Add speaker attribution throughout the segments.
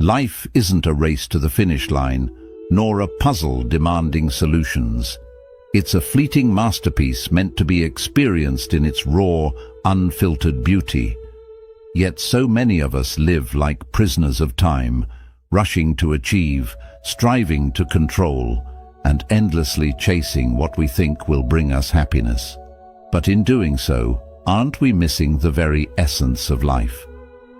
Speaker 1: Life isn't a race to the finish line, nor a puzzle demanding solutions. It's a fleeting masterpiece meant to be experienced in its raw, unfiltered beauty. Yet so many of us live like prisoners of time, rushing to achieve, striving to control, and endlessly chasing what we think will bring us happiness. But in doing so, aren't we missing the very essence of life?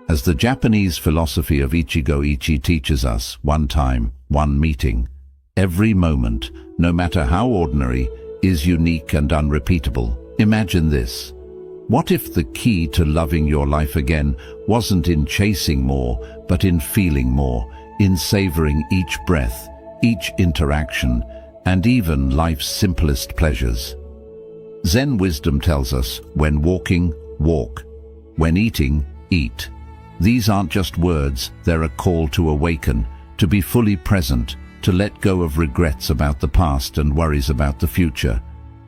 Speaker 1: As the Japanese philosophy of Ichigo-ichi teaches us, one time, one meeting, every moment, no matter how ordinary, is unique and unrepeatable. Imagine this. What if the key to loving your life again wasn't in chasing more, but in feeling more, in savoring each breath, each interaction, and even life's simplest pleasures? Zen wisdom tells us, when walking, walk. When eating, eat. These aren't just words, they're a call to awaken, to be fully present, to let go of regrets about the past and worries about the future.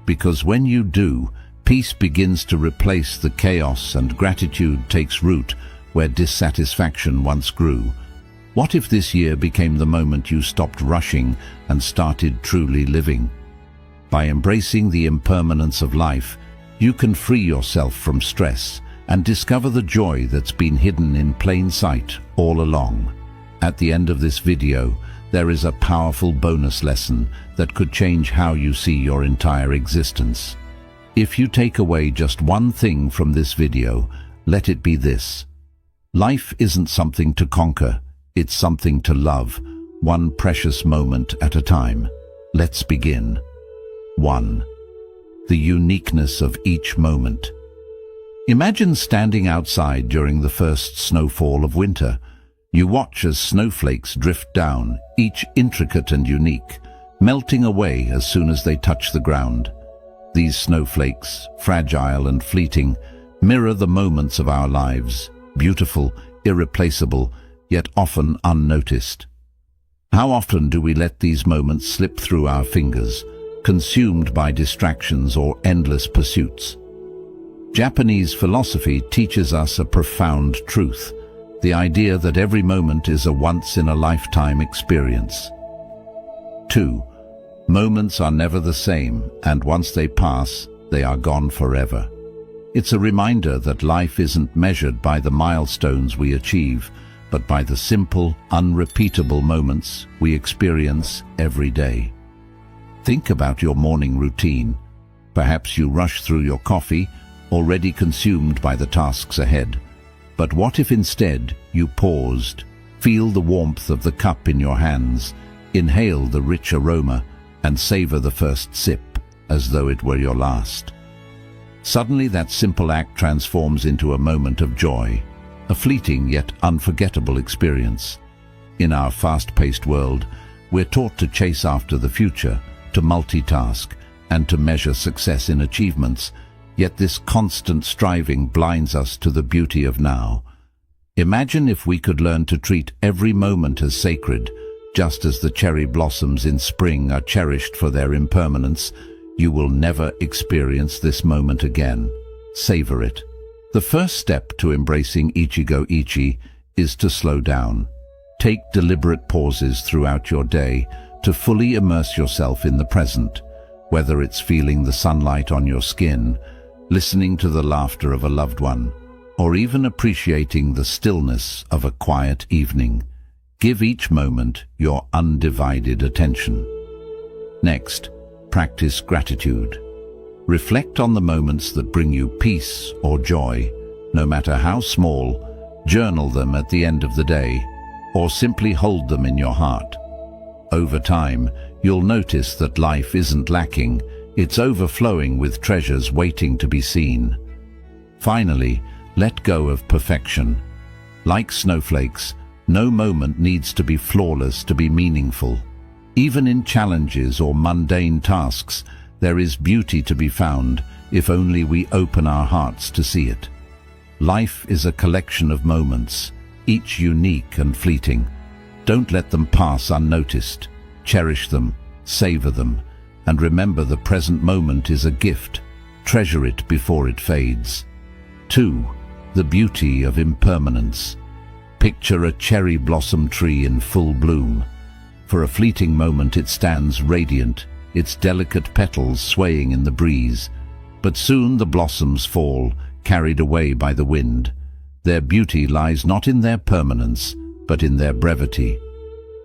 Speaker 1: Because when you do, peace begins to replace the chaos and gratitude takes root where dissatisfaction once grew. What if this year became the moment you stopped rushing and started truly living? By embracing the impermanence of life, you can free yourself from stress and discover the joy that's been hidden in plain sight all along. At the end of this video, there is a powerful bonus lesson that could change how you see your entire existence. If you take away just one thing from this video, let it be this. Life isn't something to conquer, it's something to love, one precious moment at a time. Let's begin. 1. The uniqueness of each moment. Imagine standing outside during the first snowfall of winter. You watch as snowflakes drift down, each intricate and unique, melting away as soon as they touch the ground. These snowflakes, fragile and fleeting, mirror the moments of our lives, beautiful, irreplaceable, yet often unnoticed. How often do we let these moments slip through our fingers, consumed by distractions or endless pursuits? Japanese philosophy teaches us a profound truth, the idea that every moment is a once-in-a-lifetime experience. 2. Moments are never the same, and once they pass, they are gone forever. It's a reminder that life isn't measured by the milestones we achieve, but by the simple, unrepeatable moments we experience every day. Think about your morning routine. Perhaps you rush through your coffee, already consumed by the tasks ahead. But what if instead you paused, feel the warmth of the cup in your hands, inhale the rich aroma, and savor the first sip as though it were your last? Suddenly that simple act transforms into a moment of joy, a fleeting yet unforgettable experience. In our fast-paced world, we're taught to chase after the future, to multitask, and to measure success in achievements, yet this constant striving blinds us to the beauty of now. Imagine if we could learn to treat every moment as sacred, just as the cherry blossoms in spring are cherished for their impermanence. You will never experience this moment again. Savor it. The first step to embracing Ichigo-ichi is to slow down. Take deliberate pauses throughout your day to fully immerse yourself in the present, whether it's feeling the sunlight on your skin, listening to the laughter of a loved one, or even appreciating the stillness of a quiet evening. Give each moment your undivided attention. Next, practice gratitude. Reflect on the moments that bring you peace or joy, no matter how small. Journal them at the end of the day, or simply hold them in your heart. Over time, you'll notice that life isn't lacking, it's overflowing with treasures waiting to be seen. Finally, let go of perfection. Like snowflakes, no moment needs to be flawless to be meaningful. Even in challenges or mundane tasks, there is beauty to be found if only we open our hearts to see it. Life is a collection of moments, each unique and fleeting. Don't let them pass unnoticed. Cherish them, savor them, and remember the present moment is a gift. Treasure it before it fades. 2. The beauty of impermanence. Picture a cherry blossom tree in full bloom. For a fleeting moment it stands radiant, its delicate petals swaying in the breeze. But soon the blossoms fall, carried away by the wind. Their beauty lies not in their permanence, but in their brevity.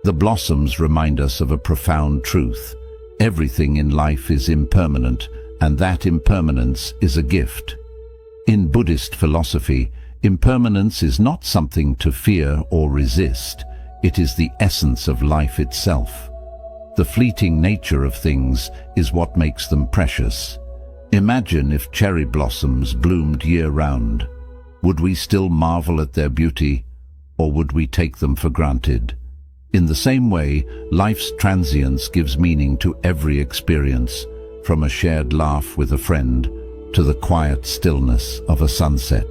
Speaker 1: The blossoms remind us of a profound truth. Everything in life is impermanent, and that impermanence is a gift. In Buddhist philosophy, impermanence is not something to fear or resist. It is the essence of life itself. The fleeting nature of things is what makes them precious. Imagine if cherry blossoms bloomed year-round. Would we still marvel at their beauty, or would we take them for granted? In the same way, life's transience gives meaning to every experience, from a shared laugh with a friend to the quiet stillness of a sunset.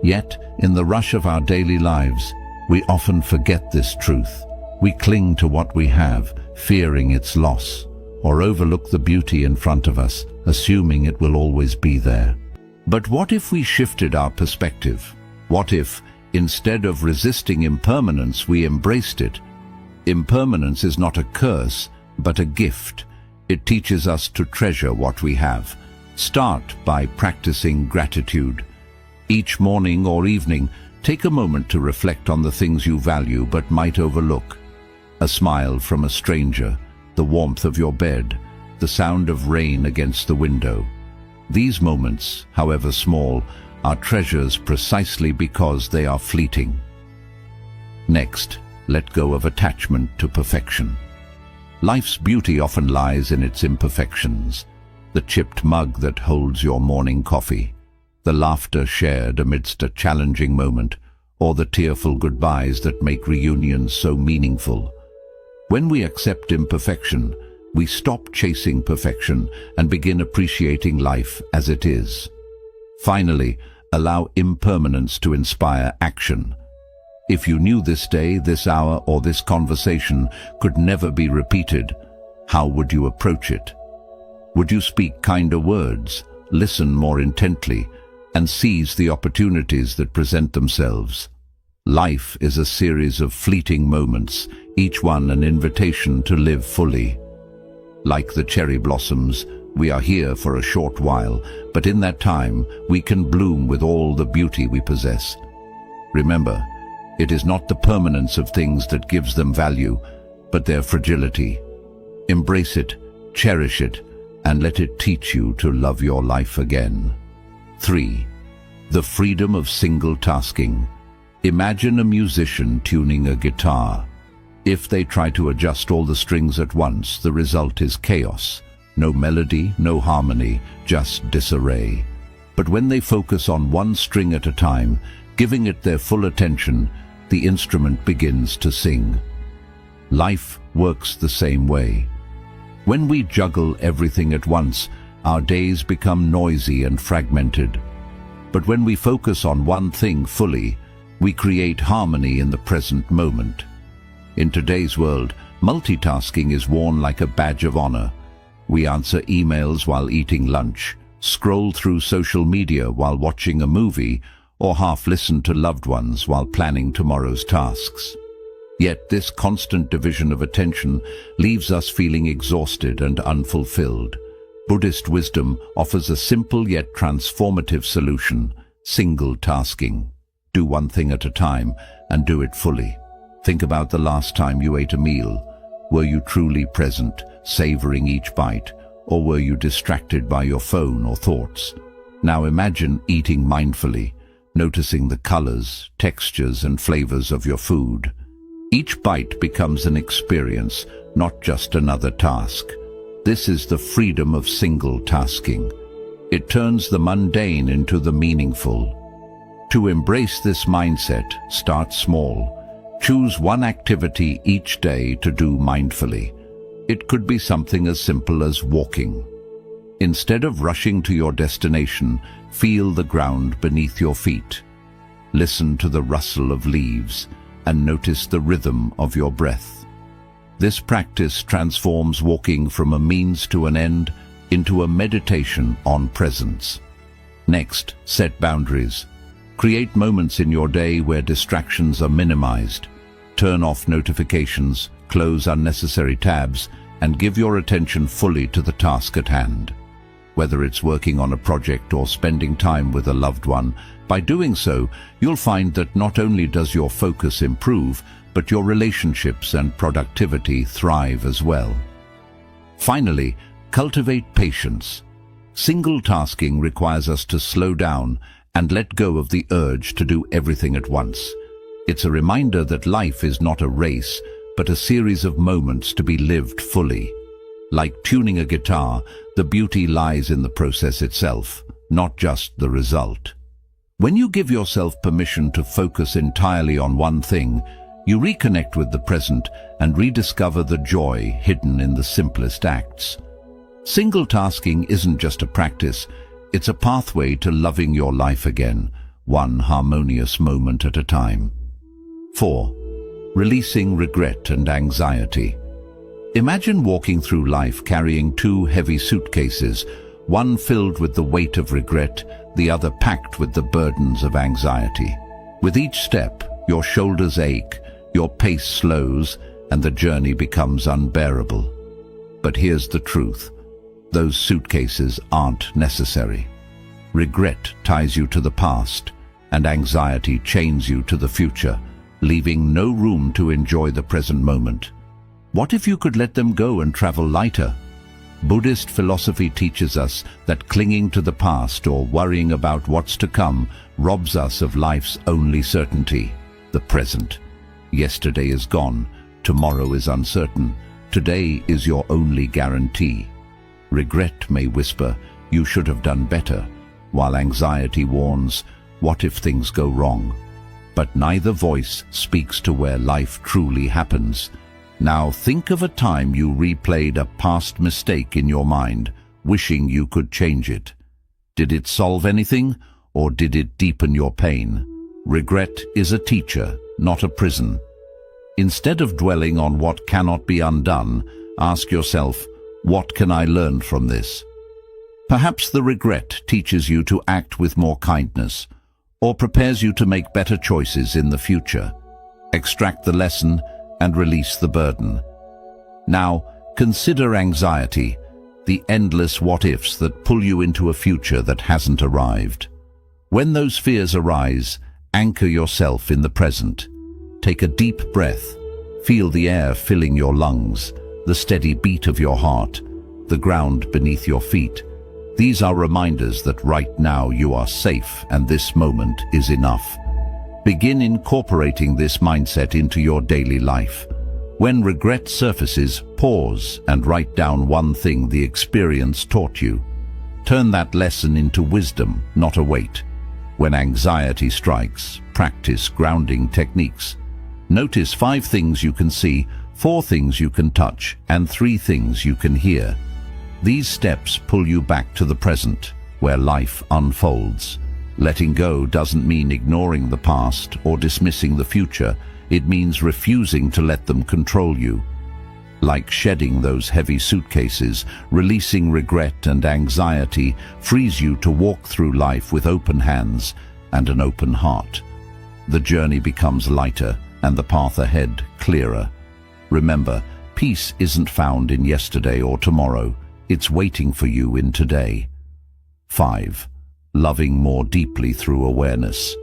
Speaker 1: Yet, in the rush of our daily lives, we often forget this truth. We cling to what we have, fearing its loss, or overlook the beauty in front of us, assuming it will always be there. But what if we shifted our perspective? What if, instead of resisting impermanence, we embraced it? Impermanence is not a curse, but a gift. It teaches us to treasure what we have. Start by practicing gratitude. Each morning or evening, take a moment to reflect on the things you value but might overlook. A smile from a stranger, the warmth of your bed, the sound of rain against the window. These moments, however small, are treasures precisely because they are fleeting. Next, let go of attachment to perfection. Life's beauty often lies in its imperfections. The chipped mug that holds your morning coffee, the laughter shared amidst a challenging moment, or the tearful goodbyes that make reunions so meaningful. When we accept imperfection, we stop chasing perfection and begin appreciating life as it is. Finally, allow impermanence to inspire action. If you knew this day, this hour, or this conversation could never be repeated, how would you approach it? Would you speak kinder words, listen more intently, and seize the opportunities that present themselves? Life is a series of fleeting moments, each one an invitation to live fully. Like the cherry blossoms, we are here for a short while, but in that time we can bloom with all the beauty we possess. Remember, it is not the permanence of things that gives them value, but their fragility. Embrace it, cherish it, and let it teach you to love your life again. 3. The freedom of single tasking. Imagine a musician tuning a guitar. If they try to adjust all the strings at once, the result is chaos. No melody, no harmony, just disarray. But when they focus on one string at a time, giving it their full attention, the instrument begins to sing. Life works the same way. When we juggle everything at once, our days become noisy and fragmented. But when we focus on one thing fully, we create harmony in the present moment. In today's world, multitasking is worn like a badge of honor. We answer emails while eating lunch, scroll through social media while watching a movie, or half listen to loved ones while planning tomorrow's tasks. Yet this constant division of attention leaves us feeling exhausted and unfulfilled. Buddhist wisdom offers a simple yet transformative solution: single tasking. Do one thing at a time and do it fully. Think about the last time you ate a meal. Were you truly present, savoring each bite, or were you distracted by your phone or thoughts? Now imagine eating mindfully, noticing the colors, textures, and flavors of your food. Each bite becomes an experience, not just another task. This is the freedom of single tasking. It turns the mundane into the meaningful. To embrace this mindset, start small. Choose one activity each day to do mindfully. It could be something as simple as walking. Instead of rushing to your destination, feel the ground beneath your feet. Listen to the rustle of leaves and notice the rhythm of your breath. This practice transforms walking from a means to an end into a meditation on presence. Next, set boundaries. Create moments in your day where distractions are minimized. Turn off notifications, close unnecessary tabs, and give your attention fully to the task at hand. Whether it's working on a project or spending time with a loved one, by doing so, you'll find that not only does your focus improve, but your relationships and productivity thrive as well. Finally, cultivate patience. Single tasking requires us to slow down and let go of the urge to do everything at once. It's a reminder that life is not a race, but a series of moments to be lived fully. Like tuning a guitar, the beauty lies in the process itself, not just the result. When you give yourself permission to focus entirely on one thing, you reconnect with the present and rediscover the joy hidden in the simplest acts. Single tasking isn't just a practice, it's a pathway to loving your life again, one harmonious moment at a time. 4. Releasing regret and anxiety. Imagine walking through life carrying two heavy suitcases, one filled with the weight of regret, the other packed with the burdens of anxiety. With each step, your shoulders ache, your pace slows, and the journey becomes unbearable. But here's the truth. Those suitcases aren't necessary. Regret ties you to the past, and anxiety chains you to the future, leaving no room to enjoy the present moment. What if you could let them go and travel lighter? Buddhist philosophy teaches us that clinging to the past or worrying about what's to come robs us of life's only certainty, the present. Yesterday is gone, tomorrow is uncertain, today is your only guarantee. Regret may whisper, "You should have done better," while anxiety warns, "What if things go wrong?" But neither voice speaks to where life truly happens. Now think of a time you replayed a past mistake in your mind, wishing you could change it. Did it solve anything, or did it deepen your pain? Regret is a teacher, not a prison. Instead of dwelling on what cannot be undone, ask yourself, what can I learn from this? Perhaps the regret teaches you to act with more kindness, or prepares you to make better choices in the future. Extract the lesson and release the burden. Now, consider anxiety, the endless what-ifs that pull you into a future that hasn't arrived. When those fears arise, anchor yourself in the present. Take a deep breath. Feel the air filling your lungs, the steady beat of your heart, the ground beneath your feet. These are reminders that right now you are safe and this moment is enough. Begin incorporating this mindset into your daily life. When regret surfaces, pause and write down one thing the experience taught you. Turn that lesson into wisdom, not a weight. When anxiety strikes, practice grounding techniques. Notice 5 things you can see, 4 things you can touch, and 3 things you can hear. These steps pull you back to the present, where life unfolds. Letting go doesn't mean ignoring the past or dismissing the future. It means refusing to let them control you. Like shedding those heavy suitcases, releasing regret and anxiety frees you to walk through life with open hands and an open heart. The journey becomes lighter and the path ahead clearer. Remember, peace isn't found in yesterday or tomorrow. It's waiting for you in today. 5. Loving more deeply through awareness.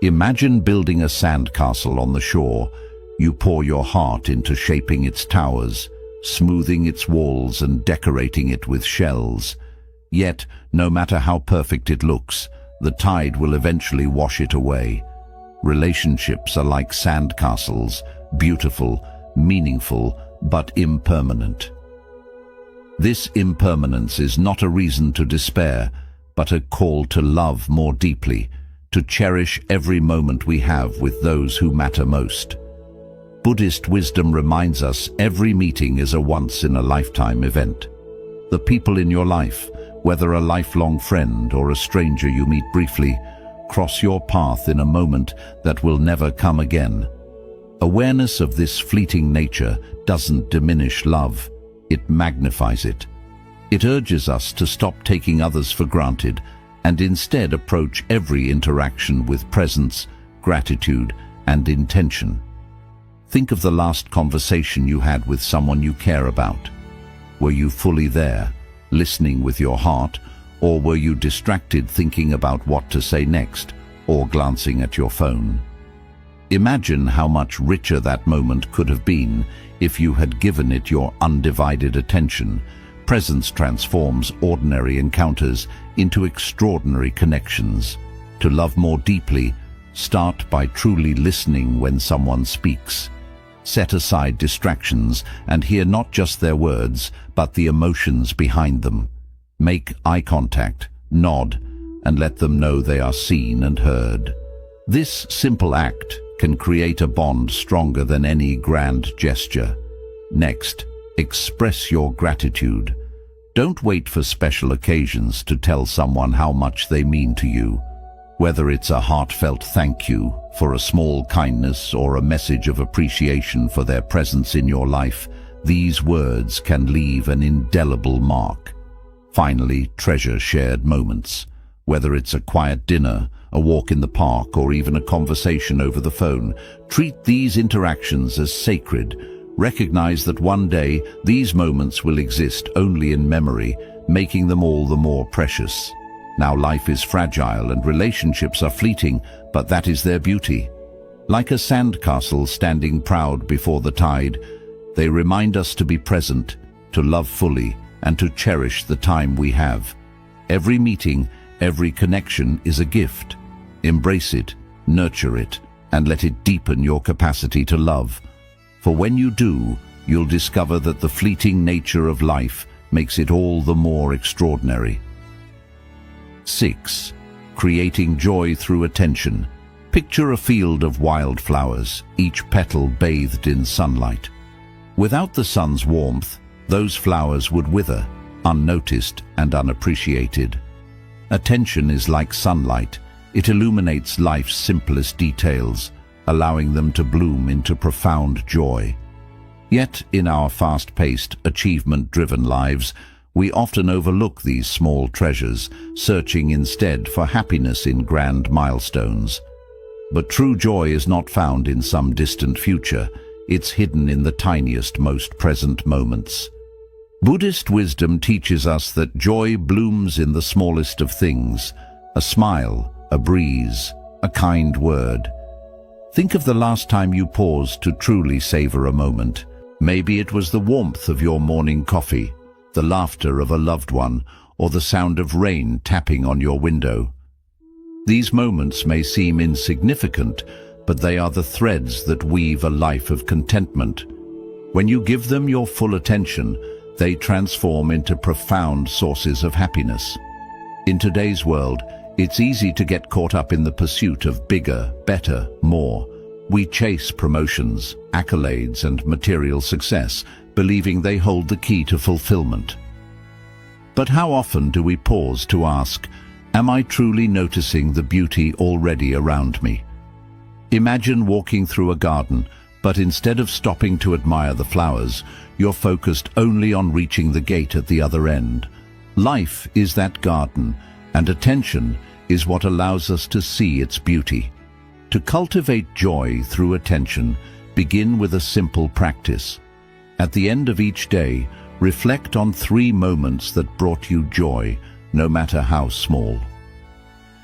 Speaker 1: Imagine building a sandcastle on the shore. You pour your heart into shaping its towers, smoothing its walls and decorating it with shells. Yet, no matter how perfect it looks, the tide will eventually wash it away. Relationships are like sandcastles, beautiful, meaningful, but impermanent. This impermanence is not a reason to despair, but a call to love more deeply, to cherish every moment we have with those who matter most. Buddhist wisdom reminds us every meeting is a once-in-a-lifetime event. The people in your life, whether a lifelong friend or a stranger you meet briefly, cross your path in a moment that will never come again. Awareness of this fleeting nature doesn't diminish love, it magnifies it. It urges us to stop taking others for granted and instead approach every interaction with presence, gratitude, and intention. Think of the last conversation you had with someone you care about. Were you fully there, listening with your heart, or were you distracted thinking about what to say next, or glancing at your phone? Imagine how much richer that moment could have been if you had given it your undivided attention. Presence transforms ordinary encounters into extraordinary connections. To love more deeply, start by truly listening when someone speaks. Set aside distractions and hear not just their words, but the emotions behind them. Make eye contact, nod, and let them know they are seen and heard. This simple act can create a bond stronger than any grand gesture. Next, express your gratitude. Don't wait for special occasions to tell someone how much they mean to you. Whether it's a heartfelt thank you for a small kindness or a message of appreciation for their presence in your life, these words can leave an indelible mark. Finally, treasure shared moments. Whether it's a quiet dinner, a walk in the park, or even a conversation over the phone, treat these interactions as sacred. Recognize that one day these moments will exist only in memory, making them all the more precious. Now, life is fragile and relationships are fleeting, but that is their beauty. Like a sandcastle standing proud before the tide, they remind us to be present, to love fully, and to cherish the time we have. Every meeting, every connection is a gift. Embrace it, nurture it, and let it deepen your capacity to love. For when you do, you'll discover that the fleeting nature of life makes it all the more extraordinary. 6. Creating joy through attention. Picture a field of wildflowers, each petal bathed in sunlight. Without the sun's warmth, those flowers would wither, unnoticed and unappreciated. Attention is like sunlight. It illuminates life's simplest details, allowing them to bloom into profound joy. Yet, in our fast-paced, achievement-driven lives, we often overlook these small treasures, searching instead for happiness in grand milestones. But true joy is not found in some distant future. It's hidden in the tiniest, most present moments. Buddhist wisdom teaches us that joy blooms in the smallest of things: a smile, a breeze, a kind word. Think of the last time you paused to truly savor a moment. Maybe it was the warmth of your morning coffee, the laughter of a loved one, or the sound of rain tapping on your window. These moments may seem insignificant, but they are the threads that weave a life of contentment. When you give them your full attention, they transform into profound sources of happiness. In today's world, it's easy to get caught up in the pursuit of bigger, better, more. We chase promotions, accolades, and material success, believing they hold the key to fulfillment. But how often do we pause to ask, am I truly noticing the beauty already around me? Imagine walking through a garden, but instead of stopping to admire the flowers, you're focused only on reaching the gate at the other end. Life is that garden, and attention is what allows us to see its beauty. To cultivate joy through attention, begin with a simple practice. At the end of each day, reflect on 3 moments that brought you joy, no matter how small.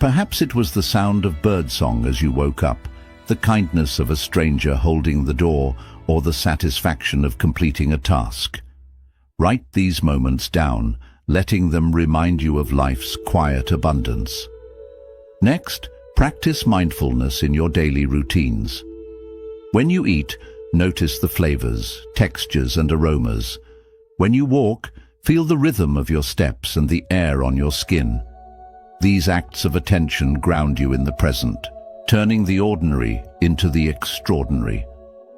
Speaker 1: Perhaps it was the sound of birdsong as you woke up, the kindness of a stranger holding the door, or the satisfaction of completing a task. Write these moments down, letting them remind you of life's quiet abundance. Next, practice mindfulness in your daily routines. When you eat, notice the flavors, textures, and aromas. When you walk, feel the rhythm of your steps and the air on your skin. These acts of attention ground you in the present, turning the ordinary into the extraordinary.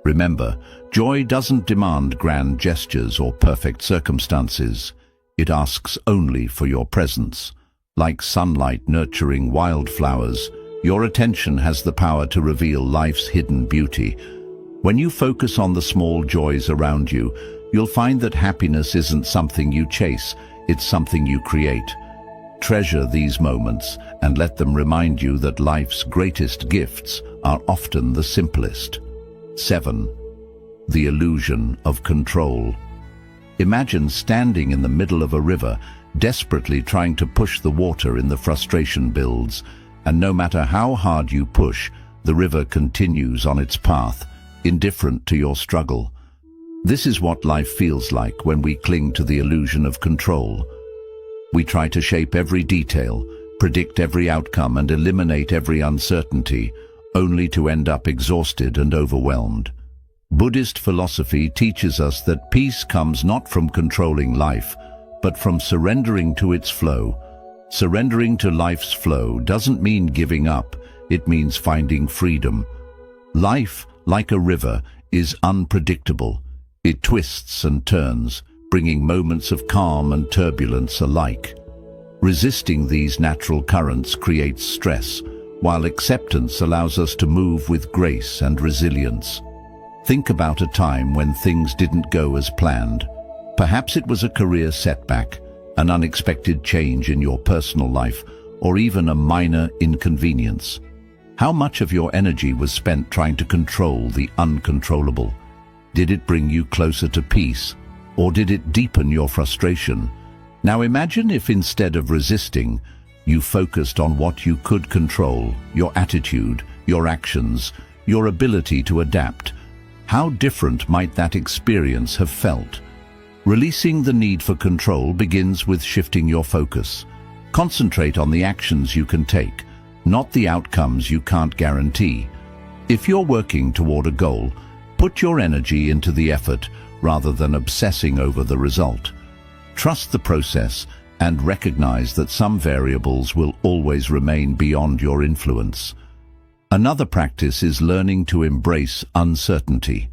Speaker 1: Remember, joy doesn't demand grand gestures or perfect circumstances. It asks only for your presence. Like sunlight nurturing wildflowers, your attention has the power to reveal life's hidden beauty. When you focus on the small joys around you, you'll find that happiness isn't something you chase, it's something you create. Treasure these moments and let them remind you that life's greatest gifts are often the simplest. 7. The illusion of control. Imagine standing in the middle of a river, desperately trying to push the water in the frustration builds, and no matter how hard you push, the river continues on its path, indifferent to your struggle. This is what life feels like when we cling to the illusion of control. We try to shape every detail, predict every outcome, and eliminate every uncertainty, only to end up exhausted and overwhelmed. Buddhist philosophy teaches us that peace comes not from controlling life, but from surrendering to its flow. Surrendering to life's flow doesn't mean giving up, it means finding freedom. Life, like a river, is unpredictable. It twists and turns, bringing moments of calm and turbulence alike. Resisting these natural currents creates stress, while acceptance allows us to move with grace and resilience. Think about a time when things didn't go as planned. Perhaps it was a career setback, an unexpected change in your personal life, or even a minor inconvenience. How much of your energy was spent trying to control the uncontrollable? Did it bring you closer to peace, or did it deepen your frustration? Now imagine if instead of resisting, you focused on what you could control, your attitude, your actions, your ability to adapt. How different might that experience have felt? Releasing the need for control begins with shifting your focus. Concentrate on the actions you can take, not the outcomes you can't guarantee. If you're working toward a goal, put your energy into the effort rather than obsessing over the result. Trust the process and recognize that some variables will always remain beyond your influence. Another practice is learning to embrace uncertainty.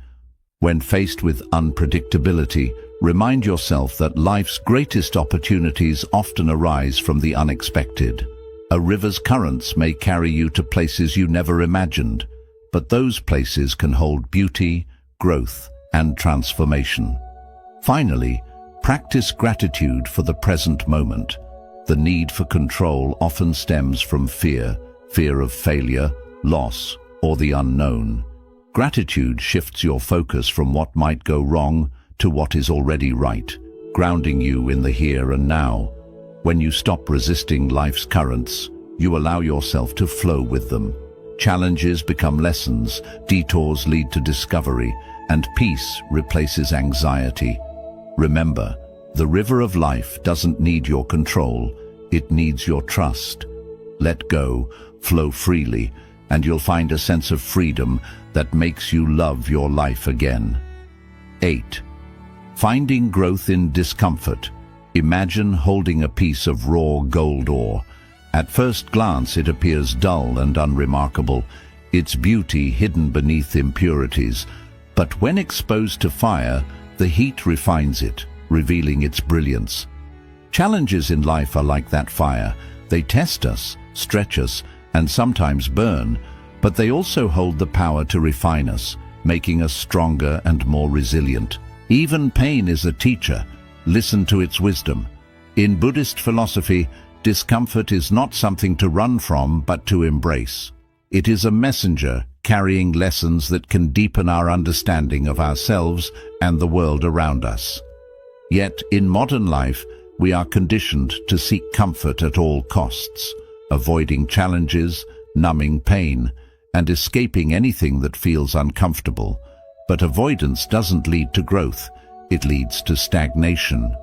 Speaker 1: When faced with unpredictability, remind yourself that life's greatest opportunities often arise from the unexpected. A river's currents may carry you to places you never imagined, but those places can hold beauty, growth, and transformation. Finally, practice gratitude for the present moment. The need for control often stems from fear of failure, loss, or the unknown. Gratitude shifts your focus from what might go wrong to what is already right, grounding you in the here and now. When you stop resisting life's currents, you allow yourself to flow with them. Challenges become lessons, detours lead to discovery, and peace replaces anxiety. Remember, the river of life doesn't need your control, it needs your trust. Let go, flow freely, and you'll find a sense of freedom that makes you love your life again. 8. Finding growth in discomfort. Imagine holding a piece of raw gold ore. At first glance it appears dull and unremarkable, its beauty hidden beneath impurities. But when exposed to fire, the heat refines it, revealing its brilliance. Challenges in life are like that fire. They test us, stretch us, and sometimes burn, but they also hold the power to refine us, making us stronger and more resilient. Even pain is a teacher. Listen to its wisdom. In Buddhist philosophy, discomfort is not something to run from, but to embrace. It is a messenger carrying lessons that can deepen our understanding of ourselves and the world around us. Yet, in modern life, we are conditioned to seek comfort at all costs, avoiding challenges, numbing pain, and escaping anything that feels uncomfortable. But avoidance doesn't lead to growth, it leads to stagnation.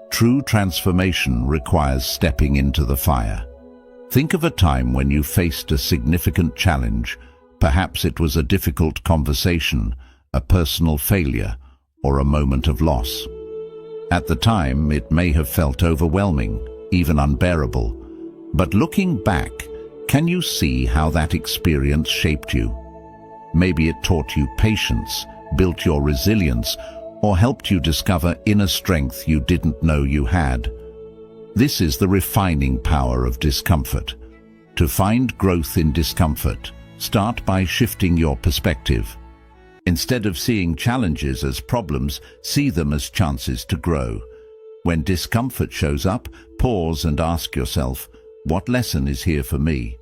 Speaker 1: True transformation requires stepping into the fire. Think of a time when you faced a significant challenge. Perhaps it was a difficult conversation, a personal failure, or a moment of loss. At the time, it may have felt overwhelming, even unbearable. But looking back, can you see how that experience shaped you? Maybe it taught you patience, built your resilience, or helped you discover inner strength you didn't know you had. This is the refining power of discomfort. To find growth in discomfort, start by shifting your perspective. Instead of seeing challenges as problems, see them as chances to grow. When discomfort shows up, pause and ask yourself, what lesson is here for me?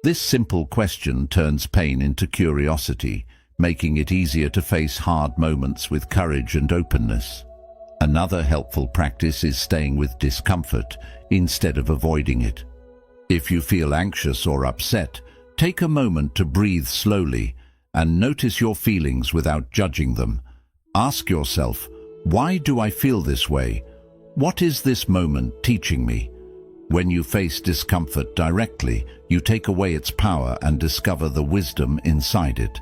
Speaker 1: This simple question turns pain into curiosity, making it easier to face hard moments with courage and openness. Another helpful practice is staying with discomfort instead of avoiding it. If you feel anxious or upset, take a moment to breathe slowly and notice your feelings without judging them. Ask yourself, why do I feel this way? What is this moment teaching me? When you face discomfort directly, you take away its power and discover the wisdom inside it.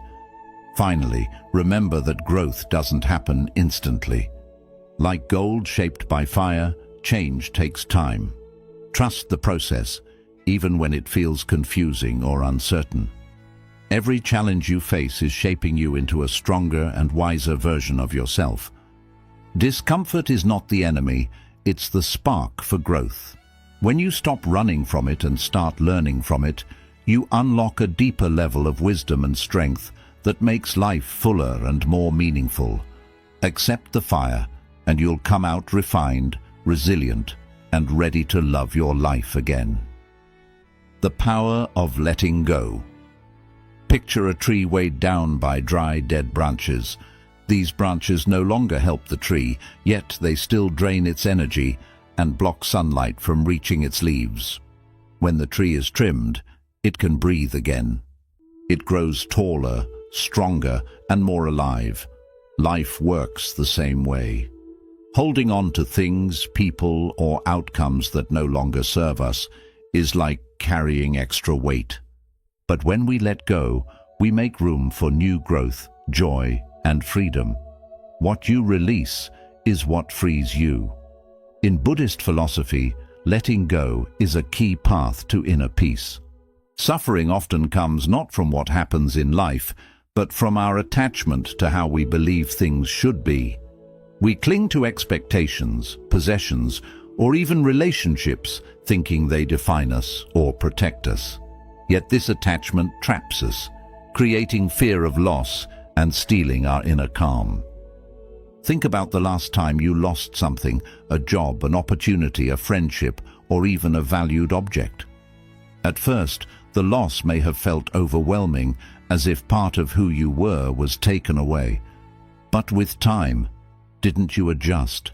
Speaker 1: Finally, remember that growth doesn't happen instantly. Like gold shaped by fire, change takes time. Trust the process, even when it feels confusing or uncertain. Every challenge you face is shaping you into a stronger and wiser version of yourself. Discomfort is not the enemy, it's the spark for growth. When you stop running from it and start learning from it, you unlock a deeper level of wisdom and strength that makes life fuller and more meaningful. Accept the fire, and you'll come out refined, resilient, and ready to love your life again. The power of letting go. Picture a tree weighed down by dry, dead branches. These branches no longer help the tree, yet they still drain its energy and block sunlight from reaching its leaves. When the tree is trimmed, it can breathe again. It grows taller, stronger, and more alive. Life works the same way. Holding on to things, people, or outcomes that no longer serve us is like carrying extra weight. But when we let go, we make room for new growth, joy, and freedom. What you release is what frees you. In Buddhist philosophy, letting go is a key path to inner peace. Suffering often comes not from what happens in life, but from our attachment to how we believe things should be. We cling to expectations, possessions, or even relationships, thinking they define us or protect us. Yet this attachment traps us, creating fear of loss and stealing our inner calm. Think about the last time you lost something, a job, an opportunity, a friendship, or even a valued object. At first, the loss may have felt overwhelming, as if part of who you were was taken away. But with time, didn't you adjust?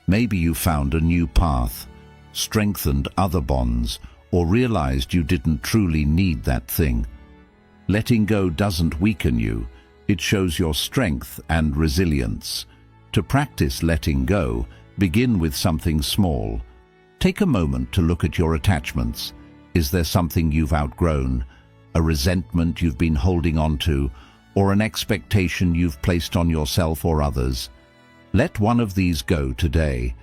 Speaker 1: Maybe you found a new path, strengthened other bonds, or realized you didn't truly need that thing. Letting go doesn't weaken you, it shows your strength and resilience. To practice letting go, begin with something small. Take a moment to look at your attachments. Is there something you've outgrown, a resentment you've been holding on to, or an expectation you've placed on yourself or others? Let one of these go today.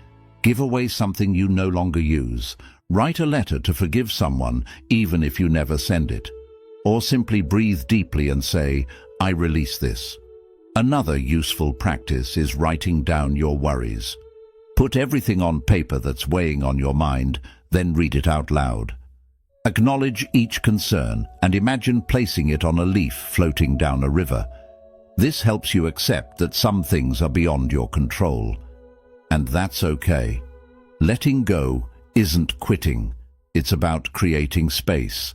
Speaker 1: Give away something you no longer use. Write a letter to forgive someone, even if you never send it. Or simply breathe deeply and say, I release this. Another useful practice is writing down your worries. Put everything on paper that's weighing on your mind, then read it out loud. Acknowledge each concern and imagine placing it on a leaf floating down a river. This helps you accept that some things are beyond your control. And that's okay. Letting go isn't quitting. It's about creating space.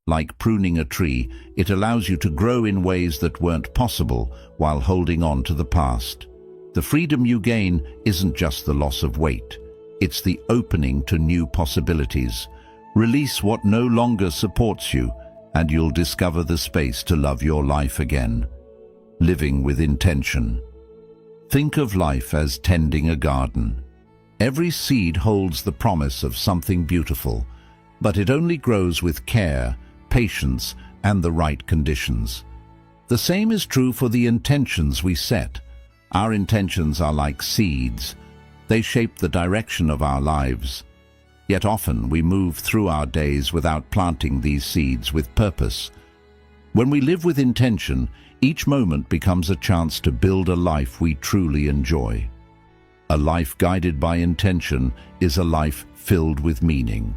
Speaker 1: Like pruning a tree, it allows you to grow in ways that weren't possible while holding on to the past. The freedom you gain isn't just the loss of weight. It's the opening to new possibilities. Release what no longer supports you, and you'll discover the space to love your life again. Living with intention. Think of life as tending a garden. Every seed holds the promise of something beautiful, but it only grows with care, patience, and the right conditions. The same is true for the intentions we set. Our intentions are like seeds. They shape the direction of our lives. Yet often we move through our days without planting these seeds with purpose. When we live with intention, each moment becomes a chance to build a life we truly enjoy. A life guided by intention is a life filled with meaning.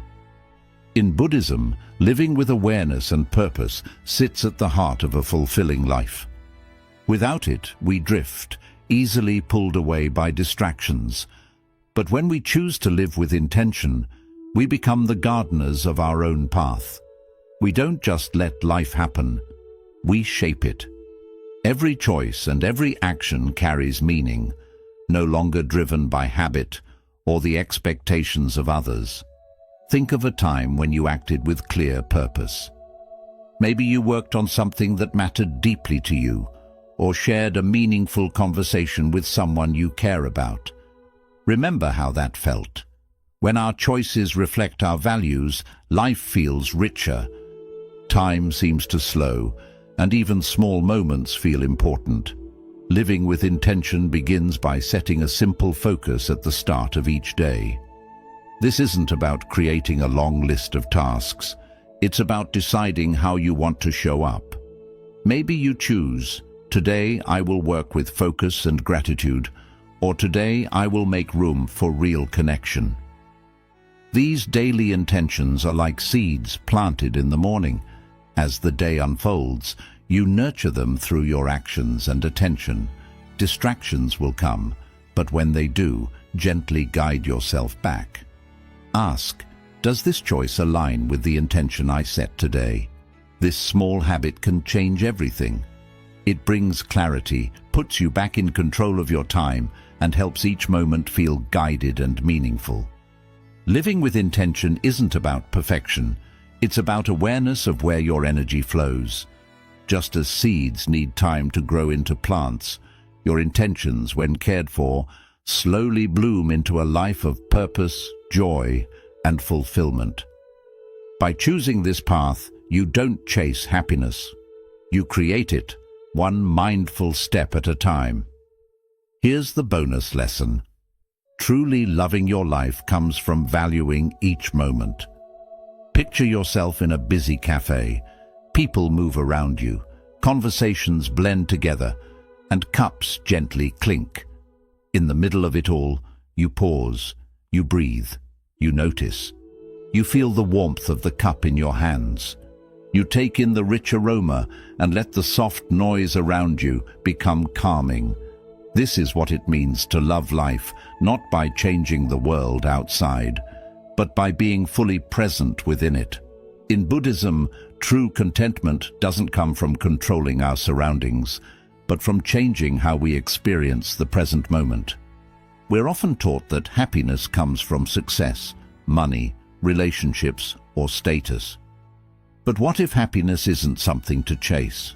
Speaker 1: In Buddhism, living with awareness and purpose sits at the heart of a fulfilling life. Without it, we drift, easily pulled away by distractions. But when we choose to live with intention, we become the gardeners of our own path. We don't just let life happen, we shape it. Every choice and every action carries meaning, no longer driven by habit or the expectations of others. Think of a time when you acted with clear purpose. Maybe you worked on something that mattered deeply to you, or shared a meaningful conversation with someone you care about. Remember how that felt. When our choices reflect our values, life feels richer. Time seems to slow, and even small moments feel important. Living with intention begins by setting a simple focus at the start of each day. This isn't about creating a long list of tasks. It's about deciding how you want to show up. Maybe you choose, today I will work with focus and gratitude, or today I will make room for real connection. These daily intentions are like seeds planted in the morning. As the day unfolds, you nurture them through your actions and attention. Distractions will come, but when they do, gently guide yourself back. Ask, does this choice align with the intention I set today? This small habit can change everything. It brings clarity, puts you back in control of your time, and helps each moment feel guided and meaningful. Living with intention isn't about perfection. It's about awareness of where your energy flows. Just as seeds need time to grow into plants, your intentions, when cared for, slowly bloom into a life of purpose, joy, and fulfillment. By choosing this path, you don't chase happiness. You create it, one mindful step at a time. Here's the bonus lesson. Truly loving your life comes from valuing each moment. Picture yourself in a busy cafe. People move around you, conversations blend together, and cups gently clink. In the middle of it all, you pause, you breathe, you notice. You feel the warmth of the cup in your hands. You take in the rich aroma and let the soft noise around you become calming. This is what it means to love life, not by changing the world outside, but by being fully present within it. In Buddhism, true contentment doesn't come from controlling our surroundings, but from changing how we experience the present moment. We're often taught that happiness comes from success, money, relationships, or status. But what if happiness isn't something to chase?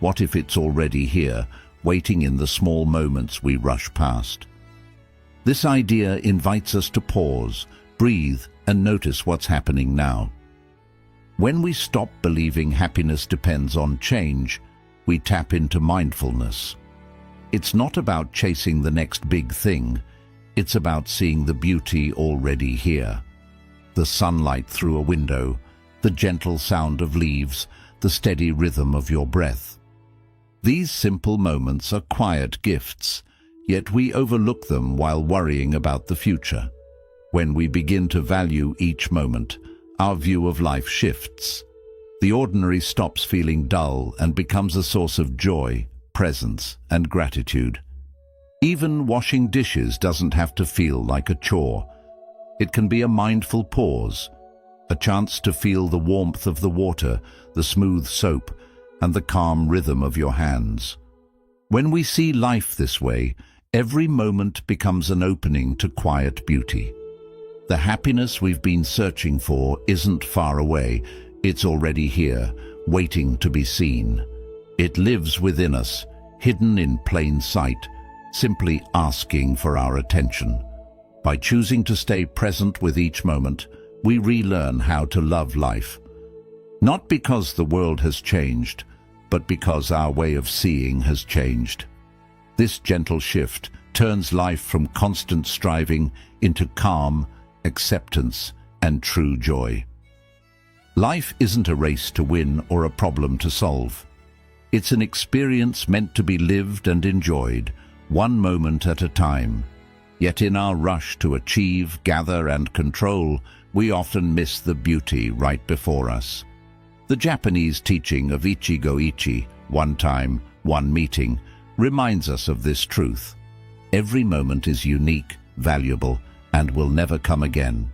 Speaker 1: What if it's already here, waiting in the small moments we rush past? This idea invites us to pause, breathe, and notice what's happening now. When we stop believing happiness depends on change, we tap into mindfulness. It's not about chasing the next big thing. It's about seeing the beauty already here. The sunlight through a window, the gentle sound of leaves, the steady rhythm of your breath. These simple moments are quiet gifts, yet we overlook them while worrying about the future. When we begin to value each moment, our view of life shifts. The ordinary stops feeling dull and becomes a source of joy, presence, and gratitude. Even washing dishes doesn't have to feel like a chore. It can be a mindful pause, a chance to feel the warmth of the water, the smooth soap, and the calm rhythm of your hands. When we see life this way, every moment becomes an opening to quiet beauty. The happiness we've been searching for isn't far away. It's already here, waiting to be seen. It lives within us, hidden in plain sight, simply asking for our attention. By choosing to stay present with each moment, we relearn how to love life. Not because the world has changed, but because our way of seeing has changed. This gentle shift turns life from constant striving into calm, acceptance, and true joy. Life isn't a race to win or a problem to solve. It's an experience meant to be lived and enjoyed, one moment at a time. Yet in our rush to achieve, gather, and control, we often miss the beauty right before us. The Japanese teaching of Ichigo-ichi, one time, one meeting, reminds us of this truth. Every moment is unique, valuable, and will never come again.